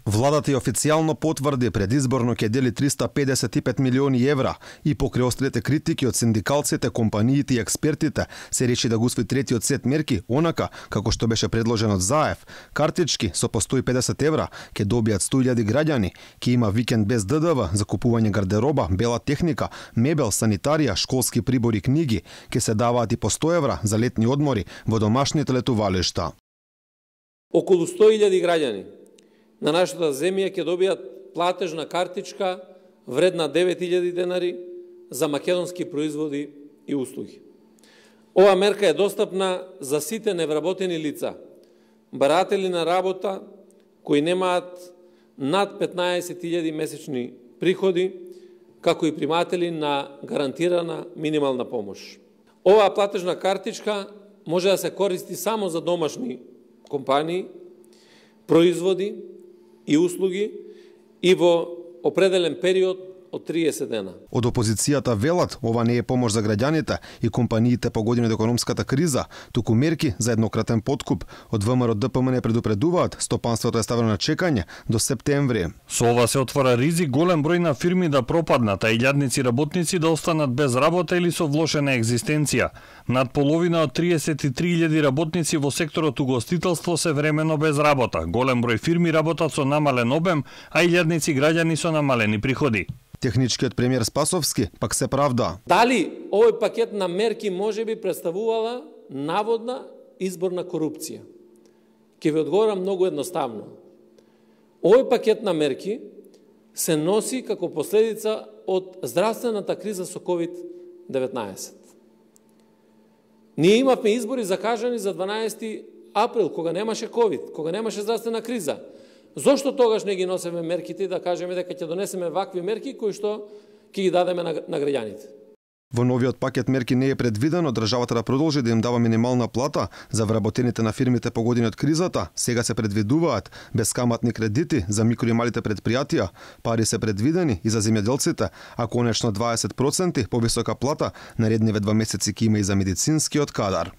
Владата ја официјално потврди предизборно ќе дели 355 милиони евра и покрај острите критики од синдикалците, компаниите и експертите се реши да го усвои третиот сет мерки онака како што беше предложен од ЗАЕВ. Картички со по 150 евра ќе добијат 100.000 граѓани, ќе има викенд без ДДВ за купување гардероба, бела техника, мебел, санитарија, школски прибори, книги, ќе се даваат и по 100 евра за летни одмори во домашните летувалишта. Околу 100.000 граѓани на нашата земја ќе добијат платежна картичка вредна 9.000 денари за македонски производи и услуги. Ова мерка е достапна за сите невработени лица, баратели на работа кои немаат над 15.000 месечни приходи, како и приматели на гарантирана минимална помош. Оваа платежна картичка може да се користи само за домашни компании, производи и услуги и во определен период од 30 дена. Од опозицијата велат, ова не е помош за граѓаните и компаниите погодени од економската криза, туку мерки за еднократен подкуп. Од ВМРО ДПМН предупредуваат, стопанството е ставено на чекање до септември. Со ова се отвора ризик голем број на фирми да пропаднат, а илјадници работници да останат без работа или со влошена екзистенција. Над половина од 33.000 работници во секторот угостителство се времено без работа. Голем број фирми работат со намален обем, а илјадници граѓани со намалени приходи. Техничкиот премиер Спасовски пак се правда. Дали овој пакет на мерки можеби представувала наводна изборна корупција? Ќе ви одговорам многу едноставно. Овој пакет на мерки се носи како последица од здравствената криза со COVID-19. Ние имавме избори закажани за 12 април, кога немаше COVID, кога немаше здравствена криза. Зошто тогаш не ги носиме мерките да кажеме дека ќе донесеме вакви мерки кои што ќе ги дадеме на граѓаните? Во новиот пакет мерки не е предвидено државата да продолжи да им дава минимална плата за вработените на фирмите погодени од кризата. Сега се предвидуваат бескаматни кредити за микро и малите предпријатија, пари се предвидени и за земјоделците, а конечно 20% повисока плата наредниве 2 месеци ќе има и за медицинскиот кадар.